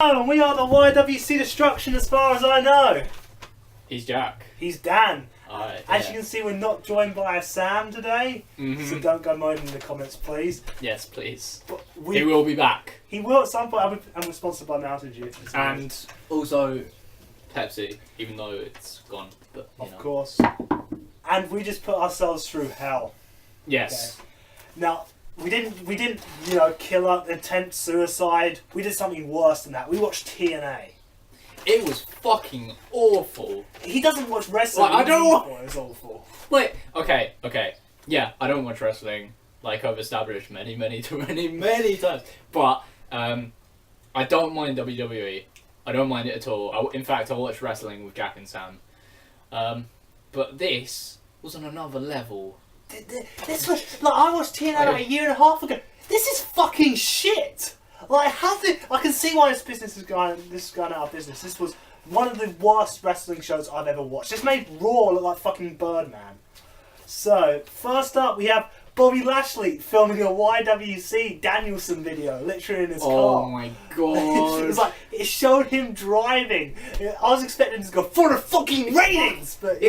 And we are the YWC Destruction as far as I know. He's Jack. He's Dan. Alright. As you can see, we're not joined by a Sam today, so don't go moaning in the comments, please. Yes, please. But He will be back. He will at some point, and we're sponsored by Mountain Dew. And also Pepsi, even though it's gone. But of course. And we just put ourselves through hell. Yes. Okay. Now, we didn't, kill up, attempt suicide. We did something worse than that. We watched TNA. It was fucking awful. He doesn't watch wrestling. Like, I don't want. It was awful. Like, okay. Yeah, I don't watch wrestling. Like I've established many times. But I don't mind WWE. I don't mind it at all. In fact, I watch wrestling with Jack and Sam. But this was on another level. This was like I watched TNA like a year and a half ago. This is fucking shit. Like, I can see why this is going out of business. This was one of the worst wrestling shows I've ever watched. This made Raw look like fucking Birdman. So, first up, we have Bobby Lashley filming a YWC Danielson video, literally in his car. Oh my god. It was like, it showed him driving. I was expecting to go, for the fucking ratings! But,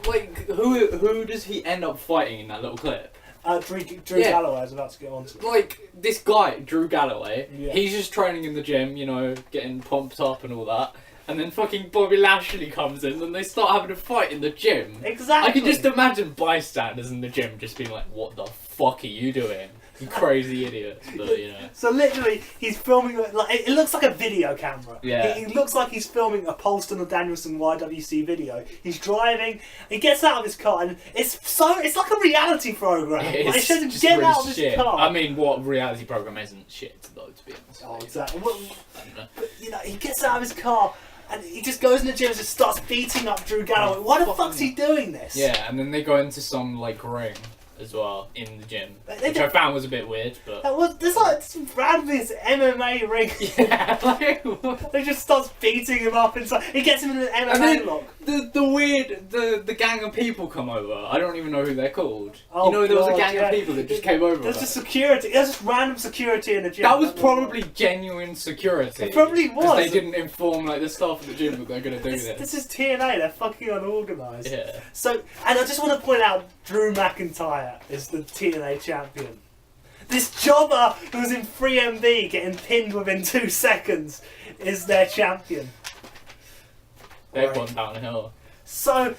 Like, who does he end up fighting in that little clip? Drew Galloway, I was about to get on to. Like, this guy, Drew Galloway, yeah. He's just training in the gym, getting pumped up and all that. And then fucking Bobby Lashley comes in and they start having a fight in the gym. Exactly. I can just imagine bystanders in the gym just being like, what the fuck are you doing? You crazy idiots. But, So literally, he's filming, like, it looks like a video camera. Yeah. It looks like he's filming a Polston or Danielson YWC video. He's driving, he gets out of his car, and it's like a reality program. It shows him get out of his car. I mean, what reality program isn't shit, though, to be honest. Oh, exactly. But, he gets out of his car, and he just goes in the gym and just starts beating up Drew Galloway. Why the fuck's he doing this? Yeah, and then they go into some, like, ring as well in the gym, which I found was a bit weird, but there's like randomly this MMA ring. Yeah, they just starts beating him up inside. He gets him in an MMA lock. The gang of people come over. I don't even know who they're called. Oh, there was a gang of people that just came over. There's just security. There's just random security in the gym. That was probably genuine security. It probably was. Because they didn't inform the staff of the gym that they're going to do this. This is TNA. They're fucking unorganised. Yeah. So, and I just want to point out, Drew McIntyre is the TNA champion. This jobber who was in 3MB getting pinned within 2 seconds is their champion. They've gone downhill. So,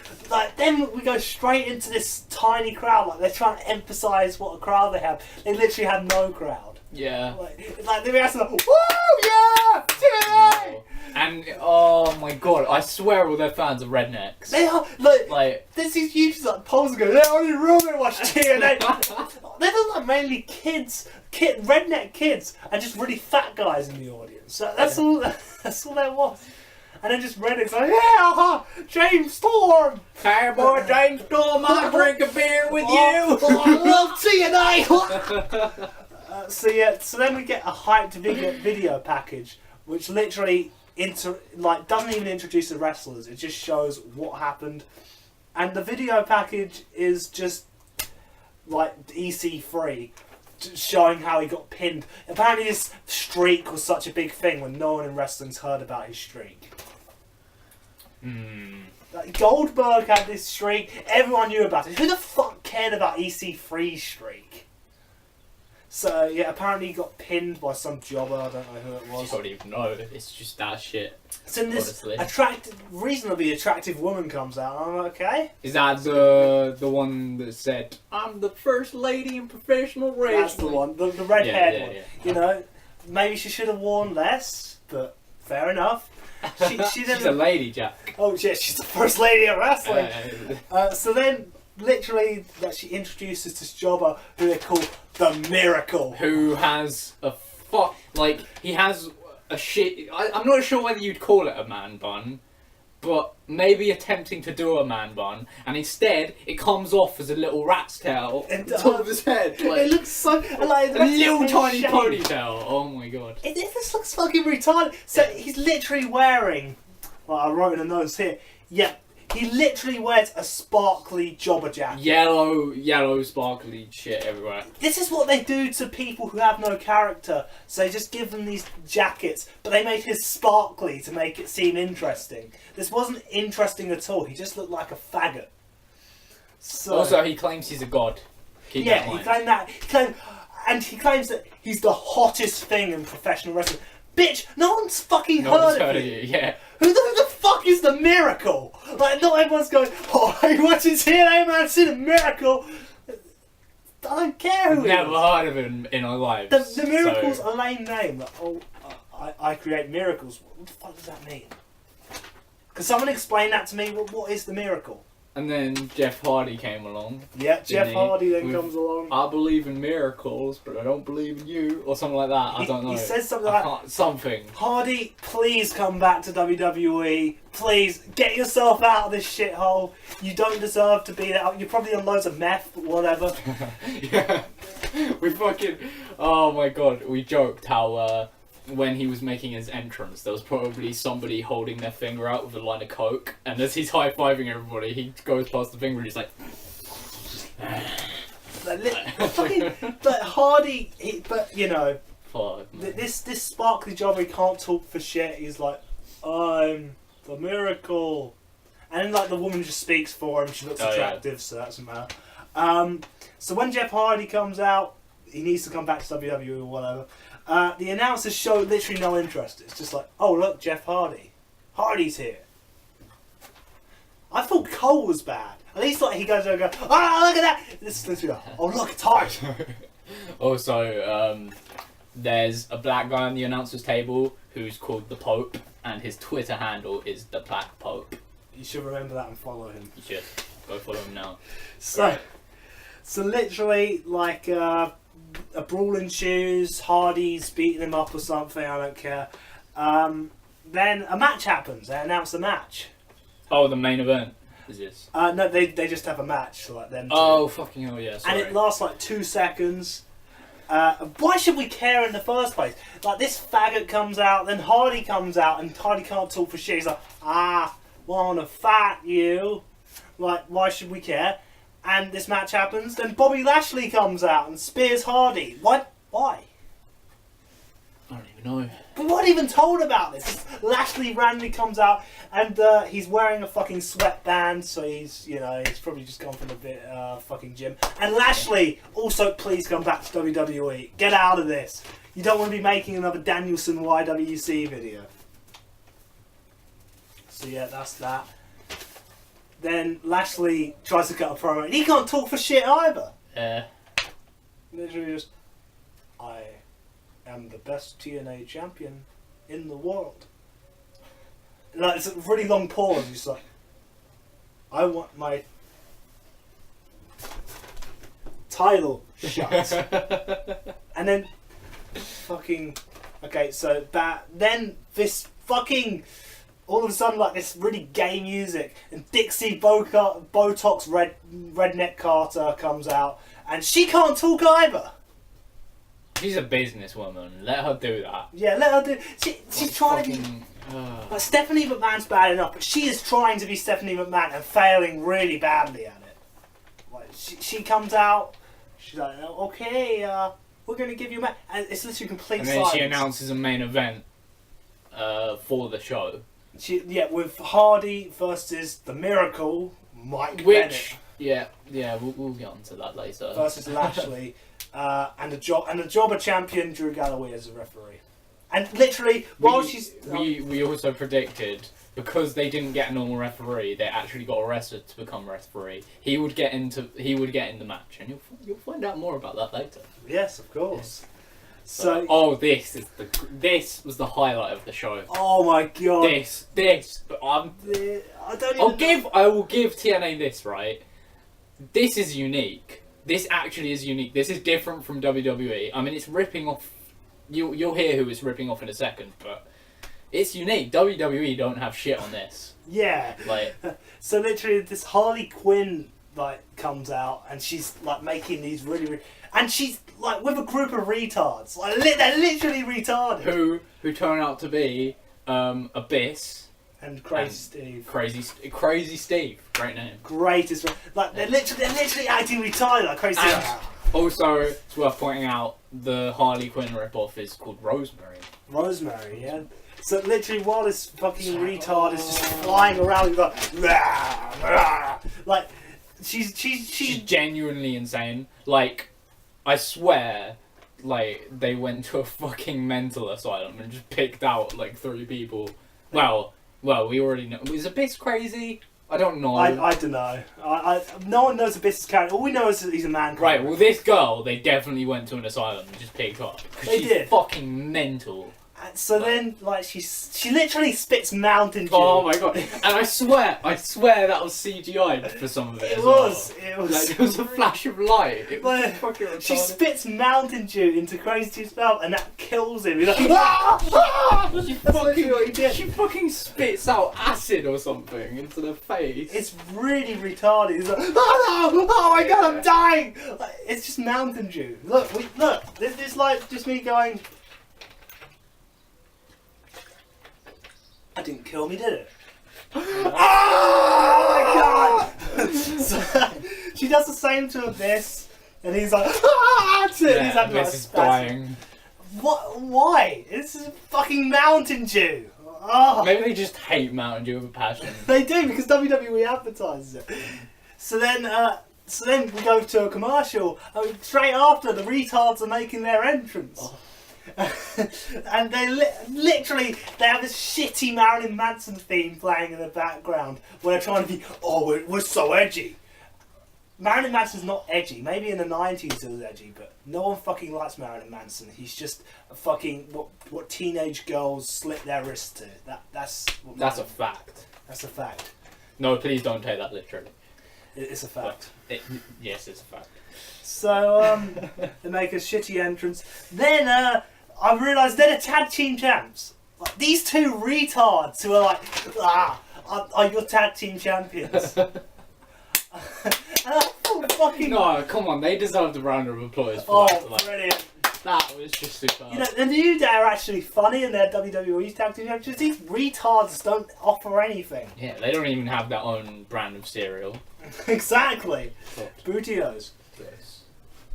then we go straight into this tiny crowd. Like, they're trying to emphasise what a crowd they have. They literally have no crowd. Yeah. Like the rest of them, woo, yeah, TNA! And, oh my god, I swear all their fans are rednecks. They are, there's these YouTubers like polls go, they're only real they watch TNA. They're like mainly redneck kids, and just really fat guys in the audience. So that's all there was. And then just rednecks like, yeah, James Storm! Hey boy, James Storm, I'll drink a beer with you! I love TNA! So then we get a hyped video package, which literally doesn't even introduce the wrestlers. It just shows what happened, and the video package is just like EC3, showing how he got pinned. Apparently, his streak was such a big thing when no one in wrestling's heard about his streak. Like, Goldberg had this streak. Everyone knew about it. Who the fuck cared about EC3's streak? So, yeah, apparently he got pinned by some jobber, I don't know who it was. I don't even know, it's just that shit. So this reasonably attractive woman comes out, and I'm like, okay. Is that the one that said, I'm the first lady in professional wrestling? That's the one, the red-haired one. Yeah. Maybe she should have worn less, but fair enough. She's a lady, Jack. Oh, yeah, she's the first lady in wrestling. So then, literally, she introduces this jobber who they call the Miracle. Who has he has a shit. I'm not sure whether you'd call it a man bun, but maybe attempting to do a man bun, and instead it comes off as a little rat's tail on top of his head. It looks so like a little tiny ponytail. Oh my god! This looks fucking retarded. So he's literally wearing. Well, I wrote in the notes here. Yeah, He literally wears a sparkly jobber jacket. Yellow, sparkly shit everywhere. This is what they do to people who have no character. So they just give them these jackets, but they make his sparkly to make it seem interesting. This wasn't interesting at all. He just looked like a faggot. So, Also, he claims he's a god. Keep that in he mind. claimed that. He claims that he's the hottest thing in professional wrestling. Bitch, no one's fucking No one's heard of you. Yeah. Who the fuck is the Miracle? Like, not everyone's going, oh, are you watching TNA, man? See the Miracle? I don't care who Never it is. heard of him in our lives. The Miracle's so. a lame name. Like, I create miracles. What the fuck does that mean? Can someone explain that to me? What is the Miracle? And then Jeff Hardy came along. Yeah, Jeff he? Hardy then With, comes along. I believe in miracles, but I don't believe in you, or something like that. I don't know. He says something I like, can't- something. Hardy, please come back to WWE. Please get yourself out of this shithole. You don't deserve to be there. You're probably on loads of meth, but whatever. Yeah. We fucking. Oh my god, we joked how when he was making his entrance, there was probably somebody holding their finger out with a line of coke, and as he's high fiving everybody, he goes past the finger and he's like. But Hardy, but you know, Fuck, man. this sparkly jobber, he can't talk for shit. He's like, I'm the Miracle, and then like the woman just speaks for him. She looks attractive, so that doesn't matter. So when Jeff Hardy comes out, he needs to come back to WWE or whatever. The announcers show literally no interest. It's just like, oh look, Jeff Hardy. Hardy's here. I thought Cole was bad. At least like he goes over and goes, oh look at that. This is literally like, oh look, it's Hardy. Also, there's a black guy on the announcers table who's called the Pope, and his Twitter handle is the Black Pope. You should remember that and follow him. You should go follow him now. So literally like a brawl ensues. Hardy's beating him up or something. I don't care. Then a match happens. They announce the match. Oh, the main event is this. No, they just have a match, so like them two. Oh, fucking hell, yeah, sorry. And it lasts like 2 seconds. Why should we care in the first place? Like, this faggot comes out, then Hardy comes out, and Hardy can't talk for shit. He's like, wanna fight you. Like, why should we care? And this match happens, then Bobby Lashley comes out and spears Hardy. What? Why? I don't even know. We weren't even told about this. Lashley randomly comes out and he's wearing a fucking sweatband, so he's probably just gone from a bit fucking gym. And Lashley, also please come back to WWE. Get out of this. You don't want to be making another Danielson YWC video. So yeah, that's that. Then Lashley tries to cut a promo and he can't talk for shit either. Yeah. Literally just, I am the best TNA champion in the world. Like, it's a really long pause. He's like, I want my title shut. And then fucking okay, so then this fucking all of a sudden like this really gay music and Dixie Botox Redneck Carter comes out and she can't talk either. She's a businesswoman. Let her do that. Yeah, let her do. She's trying to be. Like, Stephanie McMahon's bad enough, but she is trying to be Stephanie McMahon and failing really badly at it. Like she comes out, she's like, okay, we're gonna give you a match, and it's literally complete And then silence. she announces a main event for the show. With Hardy versus the Miracle, Mike Which, yeah, we'll get onto that later. Bennett versus Lashley, and the jobber champion Drew Galloway as a referee. And literally, while we also predicted, because they didn't get a normal referee, they actually got a wrestler to become referee. He would get in the match, and you'll find out more about that later. Yes, of course. So this was the highlight of the show. oh my god, This, but I don't even I will give TNA this, right. This is unique. This actually is unique. This is different from WWE. I mean, it's ripping off. You'll hear who it's ripping off in a second, but it's unique. WWE don't have shit on this. Yeah. Like, so literally, this Harley Quinn like comes out and she's like making these and she's like with a group of retards. Like they're literally retarded. who turn out to be Abyss And Crazy Steve. Crazy Steve. Great name. Greatest. Like they're literally acting retarded like Crazy Steve. Also, it's worth pointing out the Harley Quinn ripoff is called Rosemary. Rosemary, yeah. So literally, while this fucking retard is just flying around, and going, rah, rah, like she's genuinely insane. Like, I swear, like they went to a fucking mental asylum and just picked out like 3 people. Well, we already know. Is Abyss crazy? I don't know. I don't know. No one knows Abyss's character. All we know is that he's a man. Right. Well, this girl, they definitely went to an asylum and just picked up. They did. Fucking mental. And so then, like, she literally spits Mountain Dew. Oh my god! And I swear that was CGI for some of it. It was. Like, it was a flash of light. It was Like, fucking retarded. she spits Mountain Dew into Crazy Steve's mouth, and that kills him. He's like, ah! She That's literally what he did. She fucking spits out acid or something into the face. It's really retarded. He's like, oh no! Oh my god, I'm dying! Like, it's just Mountain Dew. Look. This is like just me going. That didn't kill me, did it? Oh my god! So, she does the same to Abyss, and he's like, ah! He's having like Abyss is dying. What? Why? This is fucking Mountain Dew. Oh. Maybe they just hate Mountain Dew with a passion. They do because WWE advertises it. So then we go to a commercial. Straight after, the retards are making their entrance. Oh. And they literally have this shitty Marilyn Manson theme playing in the background where they're trying to be, we're so edgy. Marilyn Manson's not edgy. Maybe in the 90s it was edgy, but no one fucking likes Marilyn Manson. He's just a fucking what teenage girls slit their wrists to. That's a fact. That's a fact. No, please don't take that literally. It's a fact. Yes, it's a fact. So they make a shitty entrance. Then I realised they're the tag team champs. Like, these 2 retards who are like, are your tag team champions? Fucking no, come on, they deserved a round of applause for that. Like, brilliant. That was just super. You know, the New Day are actually funny in their WWE tag team champions. These retards don't offer anything. Yeah, they don't even have their own brand of cereal. Exactly. Bootios. Yes.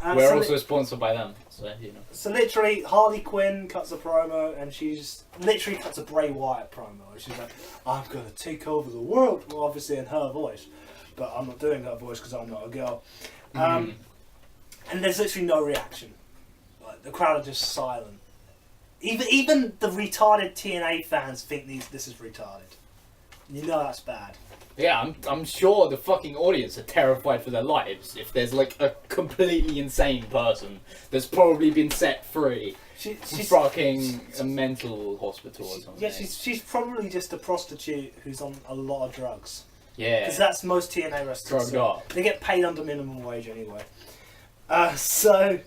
We're so also sponsored by them, so you know. So literally, Harley Quinn cuts a promo, and she's literally cuts a Bray Wyatt promo. She's like, "I'm gonna take over the world." Well, obviously in her voice, but I'm not doing her voice because I'm not a girl. And there's literally no reaction. Like, the crowd are just silent. Even the retarded TNA fans think this is retarded. You know that's bad. Yeah, I'm sure the fucking audience are terrified for their lives if there's like a completely insane person that's probably been set free she's fucking a mental hospital or something. Yeah, she's probably just a prostitute who's on a lot of drugs. Yeah. Because that's most TNA wrestlers. Drugged up. They get paid under minimum wage anyway. So,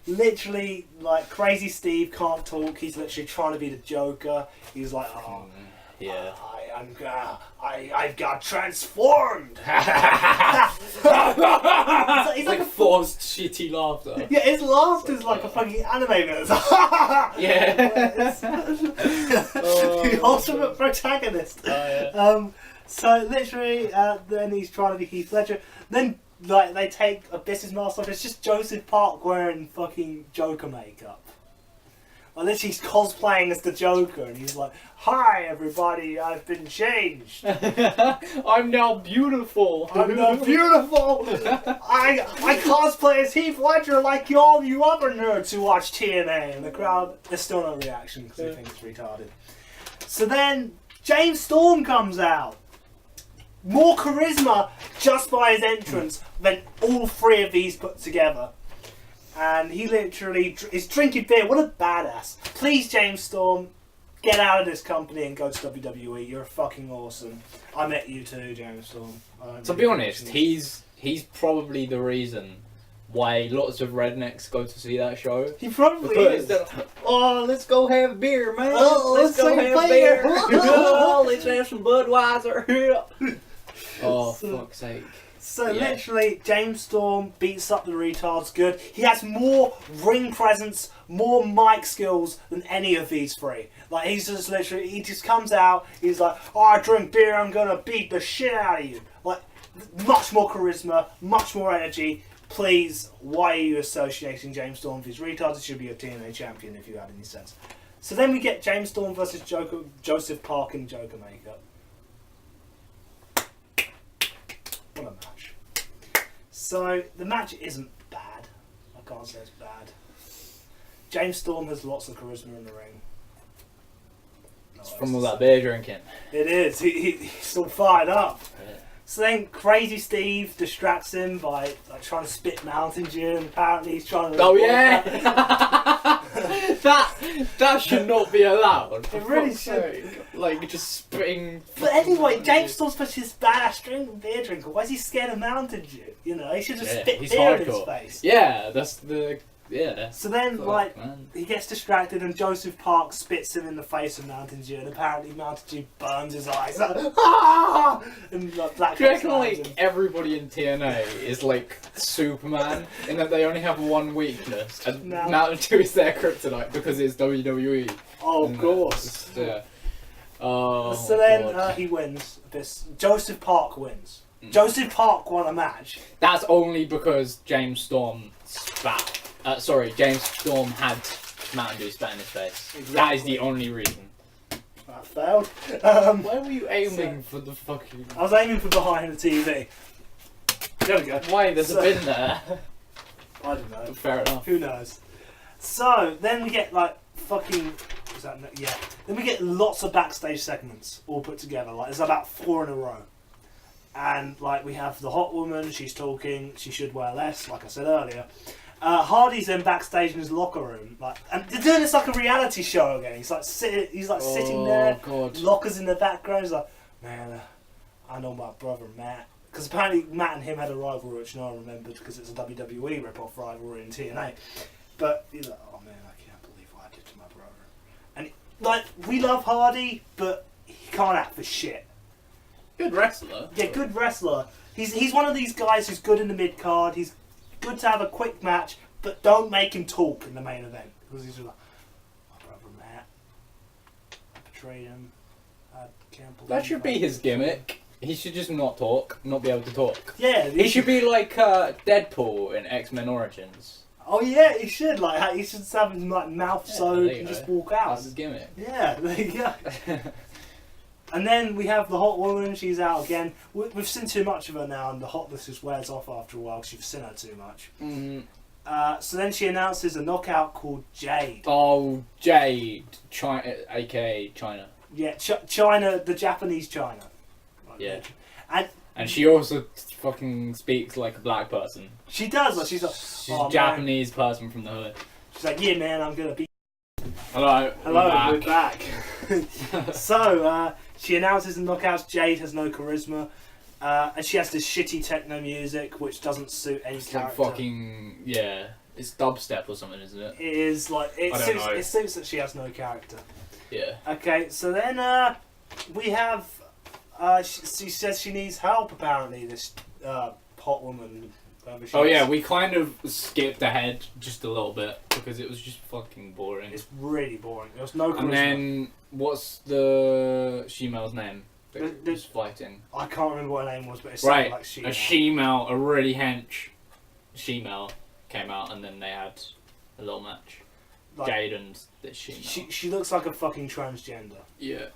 literally, like, Crazy Steve can't talk. He's literally trying to be the Joker. He's like, yeah. I've got transformed. He's like a forced shitty laughter. Yeah, his laughter's like a fucking anime villain. Yeah. The ultimate protagonist. Yeah. So literally, then he's trying to be Heath Ledger. Then, like, they take Abyss's mask off. It's just Joseph Park wearing fucking Joker makeup. Like, literally, he's cosplaying as the Joker, and he's like, "Hi, everybody, I've been changed. I'm now beautiful. I'm now beautiful. I cosplay as Heath Ledger like all you other nerds who watch TNA." And the crowd, there's still no reaction because they think it's retarded. So then, James Storm comes out. More charisma just by his entrance than all 3 of these put together. And he literally is drinking beer. What a badass. Please, James Storm, get out of this company and go to WWE. You're fucking awesome. I met you too, James Storm. To be honest, he's probably the reason why lots of rednecks go to see that show. He probably is. Oh, let's go have beer, man. Oh, let's go have beer. Oh, let's have some Budweiser. Oh, So- fuck's sake. So literally, James Storm beats up the retards good. He has more ring presence, more mic skills than any of these three. Like, he's just literally, he just comes out, he's like, oh, I drink beer, I'm gonna beat the shit out of you. Like, much more charisma, much more energy. Please, why are you associating James Storm with these retards? It should be a TNA champion if you had any sense. So then we get James Storm versus Joseph Park in Joker makeup. What a match. So, the match isn't bad. I can't say it's bad. James Storm has lots of charisma in the ring. It's from all that beer drinking. It is. He's still fired up. Yeah. So then Crazy Steve distracts him by like trying to spit Mountain Dew, and apparently he's trying to... Oh yeah! that should not be allowed. It really should. Like, just spitting... But anyway, James Storm's such his badass beer drinker. Why is he scared of Mountain Dew? You know, he should just spit beer in his face. Yeah, that's the... Yeah. So then, Fuck, like, man. he gets distracted and Joseph Park spits him in the face of Mountain Dew, and apparently Mountain Dew burns his eyes. Like, ah! And like, Black Do you reckon, like, everybody in TNA is like Superman in that they only have one weakness, and Mountain Dew is their kryptonite because it's WWE? Oh, of course. Yeah. Oh, so then he wins. Joseph Park wins. Joseph Park won a match. That's only because James Storm spat. James Storm had Mountain Dew spat in his face. Exactly. That is the only reason. I failed. Where were you aiming for the fucking... I was aiming for behind the TV. There we go. Why? There's a bin there. I don't know. Fair enough. Who knows? So, then we get like fucking... Yeah. Then we get lots of backstage segments all put together. Like, there's about 4 in a row. And like we have the hot woman, she's talking, she should wear less, like I said earlier. Hardy's then backstage in his locker room, like, and they're doing this like a reality show again. He's like sitting there, God. Lockers in the background. He's like, man, I know my brother Matt, because apparently Matt and him had a rivalry, which no one remembered because it's a WWE rip-off rivalry in TNA. But he's like, oh man, I can't believe what I did to my brother. And like, we love Hardy, but he can't act for shit. Good wrestler. Yeah, good wrestler. He's one of these guys who's good in the mid card. He's good to have a quick match, but don't make him talk in the main event because he's just like, my brother Matt, I betrayed him. I can't believe That should be his gimmick. He should just not talk, not be able to talk. Yeah, he should be like Deadpool in X-Men Origins. Oh yeah, he should he should just have his like mouth sewed and just walk out. That's his gimmick. Yeah, there you go. And then we have the hot woman, she's out again. We've seen too much of her now, and the hotness just wears off after a while because you've seen her too much. Mm-hmm. So then she announces a knockout called Jade. Oh, Jade. China, aka China. Yeah, China, the Japanese China. Yeah. And she also fucking speaks like a black person. She does, like, she's a Japanese person from the hood. She's like, yeah man, I'm gonna be... Hello, we're back. So, she announces in knockouts Jade has no charisma, and she has this shitty techno music which doesn't suit any character. Like fucking, yeah, it's dubstep or something, isn't it? It is, like, it suits that she has no character. Yeah. Okay, so then we have, she says she needs help apparently, this hot woman. Oh yeah, we kind of skipped ahead just a little bit because it was just fucking boring. It's really boring. There was no charisma. And then, what's the she-male's name that was fighting? I can't remember what her name was, but it sounded like she-male. A she-male, a really hench she-male came out, and then they had a little match. Like, Jade and this she-male. She looks like a fucking transgender. Yeah.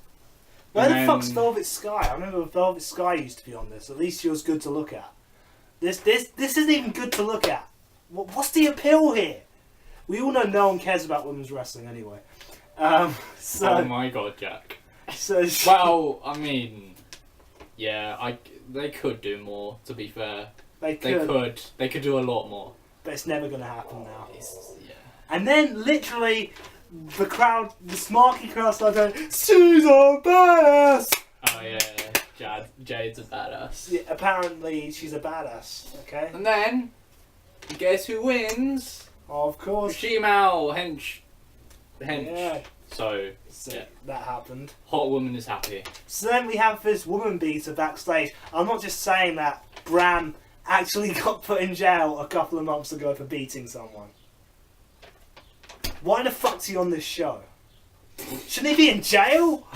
Where the fuck's Velvet Sky? I remember Velvet Sky used to be on this. At least she was good to look at. This isn't even good to look at. What's the appeal here? We all know no one cares about women's wrestling anyway. So, oh my god, Jack. So well, I mean, yeah, they could do more. To be fair, they could do a lot more. But it's never going to happen now. Yeah. And then literally, the crowd, the smarky crowd, started going, "She's a badass." Oh yeah. Jade's a badass. Yeah, apparently she's a badass, okay? And then, guess who wins? Oh, of course. She-male, hench. Yeah, So So that happened. hot woman is happy. So then we have this woman beater backstage. I'm not just saying that Bram actually got put in jail a couple of months ago for beating someone. Why the fuck's he on this show? Shouldn't he be in jail?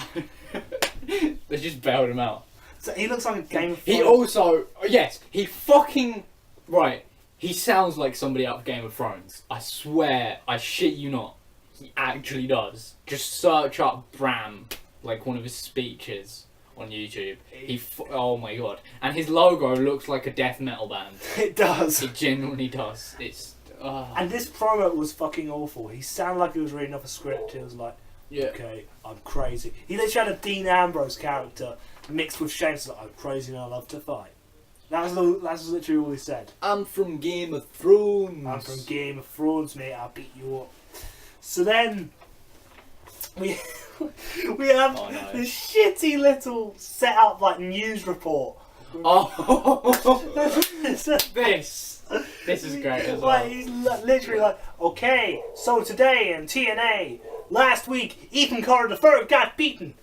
They just bailed him out. So he looks like a Game of He Thrones. also, yes, he fucking, right, he sounds like somebody out of Game of Thrones. I swear, I shit you not. He actually does. Just search up Bram, like one of his speeches on YouTube. Oh my god. And his logo looks like a death metal band. It does. It genuinely does. It's, And this promo was fucking awful. He sounded like he was reading off a script. He was like, yeah. okay, I'm crazy. He literally had a Dean Ambrose character mixed with Shane. So like, I'm crazy and I love to fight. That's literally all he said. I'm from Game of Thrones. I'm from Game of Thrones, mate. I'll beat you up. So then we have this shitty little set up like news report. Oh, this is great as well. Like, he's literally like, okay, so today in TNA, last week, Ethan Carter III got beaten.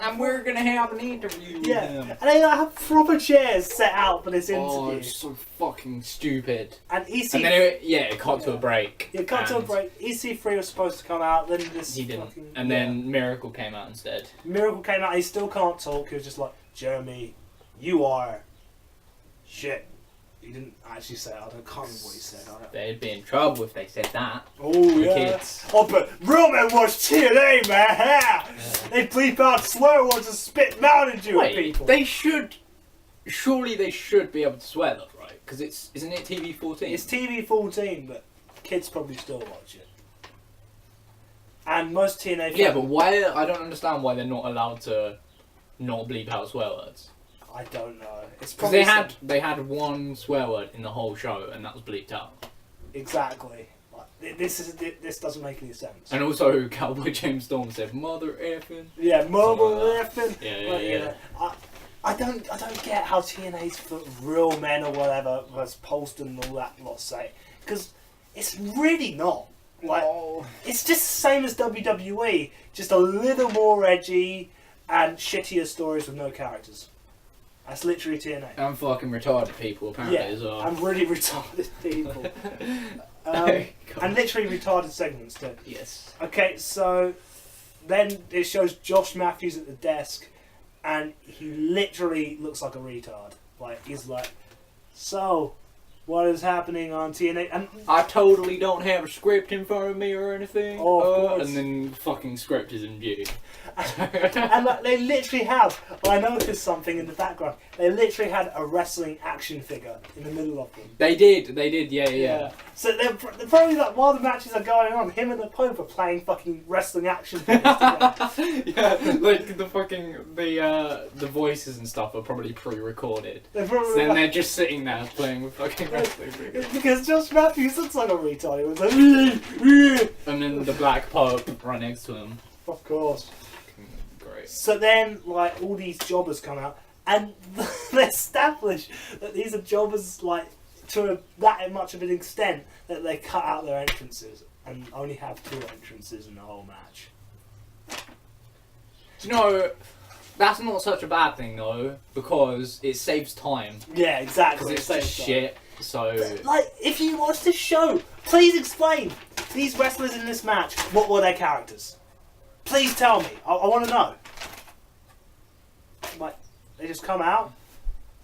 And we're gonna have an interview with him. And they have proper chairs set out for this interview. Oh, it's so fucking stupid. And EC... And then it cut to a break. It cut to a break. EC3 was supposed to come out, then this He didn't. fucking... And then Miracle came out instead. Miracle came out, he still can't talk. He was just like, Jeremy, you are... shit. He didn't actually say it. I can't remember what he said. They'd be in trouble if they said that. Oh, yeah. Kids. Oh, but real men watch TNA, man. They bleep out swear words and spit Mountain Dew at people. They should... Surely they should be able to swear that, right? Because isn't it TV-14? It's TV-14, but kids probably still watch it. And most TNA fans... Yeah, but why... I don't understand why they're not allowed to not bleep out swear words. I don't know. It's Because probably they had one swear word in the whole show, and that was bleeped out. Exactly. Like, this doesn't make any sense. And also, Cowboy James Storm said, "Mother effing." Yeah, mobile effing. Yeah. You know, I don't get how TNA's for real men or whatever was posted and all that lot say, because it's really not. Like, it's just the same as WWE, just a little more edgy and shittier stories with no characters. That's literally TNA. And fucking retarded people, apparently, as well. And really retarded people. And literally retarded segments, too. Yes. Okay, so then it shows Josh Matthews at the desk, and he literally looks like a retard. Like, he's like, so, what is happening on TNA? And I totally don't have a script in front of me or anything. Oh, of course. And then fucking script is in view. and like, they literally have, I noticed something in the background, they literally had a wrestling action figure in the middle of them. They did, yeah. So they're probably like, while the matches are going on, him and the Pope are playing fucking wrestling action figures together. Yeah, like the voices and stuff are probably pre-recorded. They're probably Then like, they're just sitting there playing with fucking wrestling figures. because Josh Matthews looks like a retard. He was like, And then the Black Pope right next to him. of course. Great. So then, like, all these jobbers come out, and they establish that these are jobbers, like, to that much of an extent that they cut out their entrances and only have 2 entrances in the whole match. Do you know, that's not such a bad thing though, because it saves time. Yeah, exactly. Because it's just shit, so... But, like, if you watch this show, please explain. These wrestlers in this match, what were their characters? Please tell me. I want to know. Like, they just come out,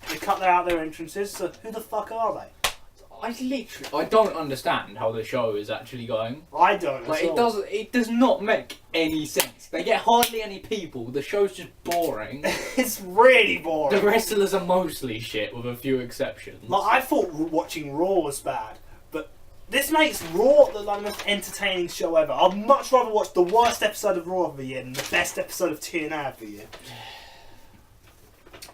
they cut out their entrances, so who the fuck are they? I don't understand how the show is actually going. I don't. Like, at all. it does not make any sense. They get hardly any people, the show's just boring. It's really boring. The wrestlers are mostly shit, with a few exceptions. Like, I thought watching Raw was bad, but this makes Raw the most entertaining show ever. I'd much rather watch the worst episode of Raw of the year than the best episode of TNA of the year.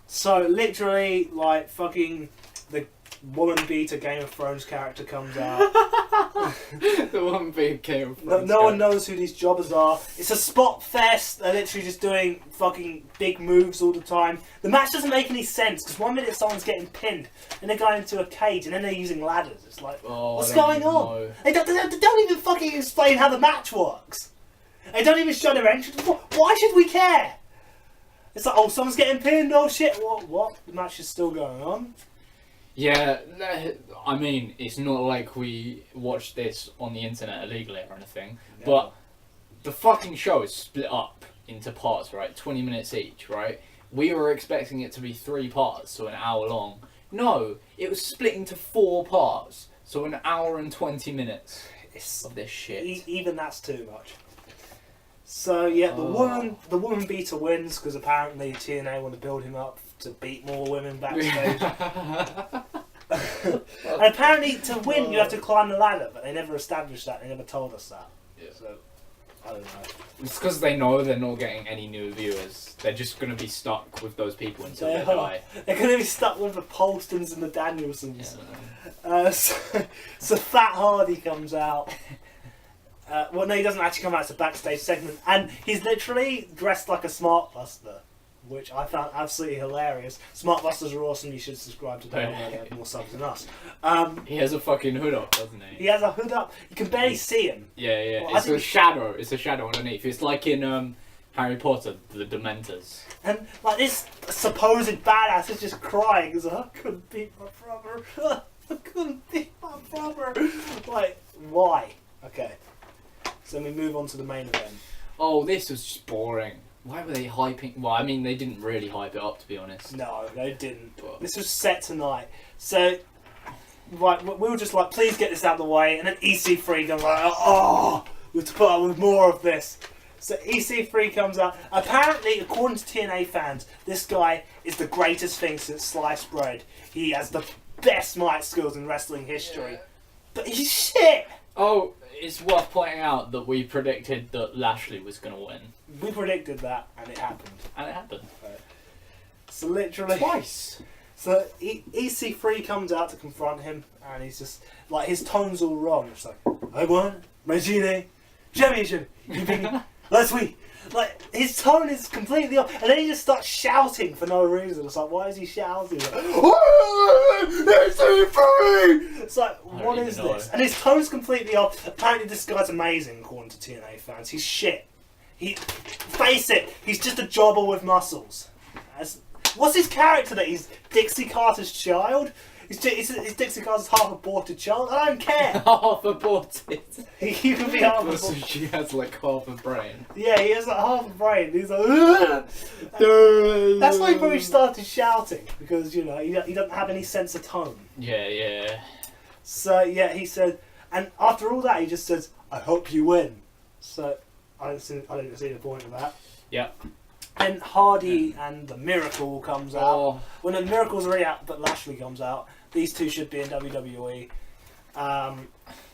So, literally, like, fucking the woman beater Game of Thrones character comes out. The one big Game of No, Thrones no one guy. knows who these jobbers are. It's a spot fest. They're literally just doing fucking big moves all the time. The match doesn't make any sense because 1 minute someone's getting pinned and they're going into a cage and then they're using ladders. It's like, Oh, what's I don't going even on? know. They don't even fucking explain how the match works. They don't even show their entrance. Why should we care? It's like, oh, someone's getting pinned. Oh shit! What? The match is still going on. Yeah, I mean, it's not like we watched this on the internet illegally or anything, but the fucking show is split up into parts, right? 20 minutes each, right? We were expecting it to be 3 parts, so an hour long. No, it was split into 4 parts, so an hour and 20 minutes of this shit. Even that's too much. So yeah, the woman beater wins because apparently TNA want to build him up to beat more women backstage. And apparently to win you have to climb the ladder, but they never established that. They never told us that. Yeah. So I don't know. It's because they know they're not getting any new viewers. They're just going to be stuck with those people until they die. They're going to be stuck with the Polstons and the Danielsons. Yeah. So Fat Hardy comes out. Well, no, he doesn't actually come out. It's a backstage segment, and he's literally dressed like a Smart Buster, which I found absolutely hilarious. Smart Busters are awesome. You should subscribe to them. They have more subs than us. He has a fucking hood up, doesn't he? He has a hood up. You can barely see him. Yeah. Well, it's a shadow. It's a shadow underneath. It's like in Harry Potter, the Dementors. And like this supposed badass is just crying. He's like, I couldn't beat my brother. I couldn't beat my brother. Like, why? Okay. So then we move on to the main event. Oh, this was just boring. Why were they hyping? Well, I mean, they didn't really hype it up, to be honest. No, they didn't. This was set tonight. So, right, we were just like, please get this out of the way. And then EC3 comes like, oh, we have to put up with more of this. So EC3 comes out. Apparently, according to TNA fans, this guy is the greatest thing since sliced bread. He has the best mic skills in wrestling history. Yeah. But he's shit! Oh, it's worth pointing out that we predicted that Lashley was going to win. We predicted that, and it happened. And it happened. Right. So literally... Twice! So EC3 comes out to confront him, and he's just... Like, his tone's all wrong. It's like, I won my TNA championship. Last week. Like, his tone is completely off. And then he just starts shouting for no reason. It's like, why is he shouting? Like, it's like, what is this? And his tone's completely off. Apparently this guy's amazing, according to TNA fans. He's shit. Face it, he's just a jobber with muscles. What's his character that he's Dixie Carter's child? Is Dixie Carter's half-aborted child? I don't care. Half-aborted? You can be half-aborted. So she has like half a brain. Yeah, he has like half a brain. He's like, that's why he probably started shouting, because, you know, he doesn't have any sense of tone. Yeah. So, yeah, he said, and after all that, he just says, I hope you win. So, I didn't see the point of that. Yep. Then Hardy and the Miracle comes out. When the Miracle's already out, but Lashley comes out. These two should be in WWE.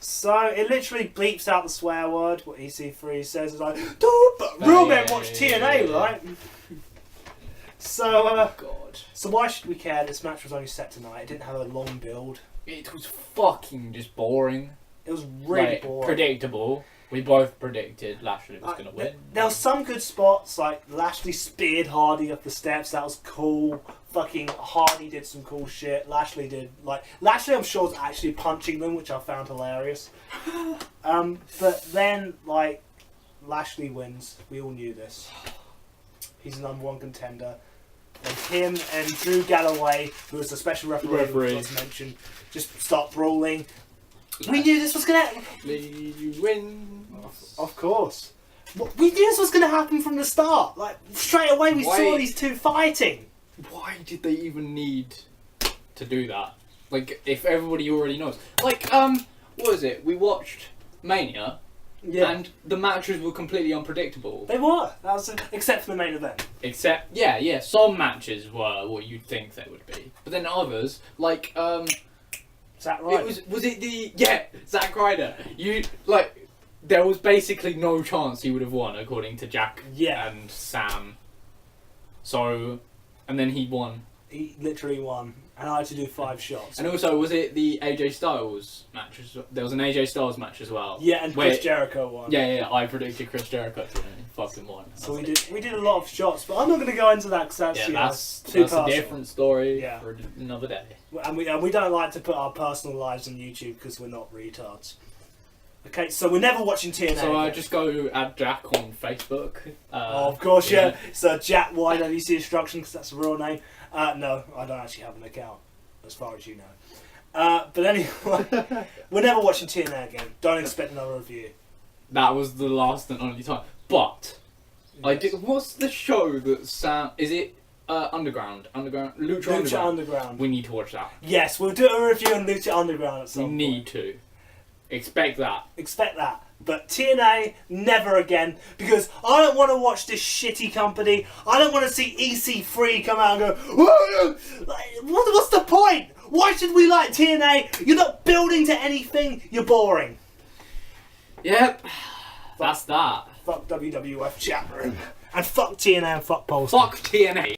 So it literally bleeps out the swear word. What EC3 says is like, dude, but real men watch TNA, right? So, God. So why should we care? This match was only set tonight. It didn't have a long build. It was fucking just boring. It was really boring. Predictable. We both predicted Lashley was going to win. There were some good spots, like Lashley speared Hardy up the steps. That was cool. Fucking Hardy did some cool shit. Lashley, I'm sure, was actually punching them, which I found hilarious. But then, like, Lashley wins. We all knew this. He's the #1 contender. And him and Drew Galloway, who was the special referee, was mentioned, just start brawling. We knew this was going to happen. You win. Of course. We knew this was going to happen from the start. Like, straight away we saw these two fighting. Why did they even need to do that? Like, if everybody already knows. Like, what was it? We watched Mania. Yeah. And the matches were completely unpredictable. They were. Except for the main event. Yeah. Some matches were what you'd think they would be. But then others, like, Zack Ryder. Was it the Zack Ryder? There was basically no chance he would have won according to Jack and Sam. So, and then he won. He literally won, and I had to do 5 shots. And also, was it the AJ Styles match? There was an AJ Styles match as well. Yeah, and Chris Jericho won. Yeah. I predicted Chris Jericho to win. Fucking won. So we did a lot of shots, but I'm not going to go into that because that's a different story for another day. And we don't like to put our personal lives on YouTube because we're not retards. Okay, so we're never watching TNA. So again. just go add Jack on Facebook. Oh, of course, yeah. So Jack YWC Instruction, because that's a real name. No, I don't actually have an account, as far as you know. But anyway, we're never watching TNA again. Don't expect another review. That was the last and only time. But I Yes. did. What's the show that Sam? Is it Underground? Lucha Underground. We need to watch that. Yes, we'll do a review on Lucha Underground at some We point. need to. Expect that. Expect that. But TNA, never again. Because I don't want to watch this shitty company. I don't want to see EC3 come out and go, "Whoa!" Like, what's the point? Why should we like TNA? You're not building to anything. You're boring. Yep. That's that. Fuck WWF chat room. And fuck TNA and fuck Pulse. Fuck TNA.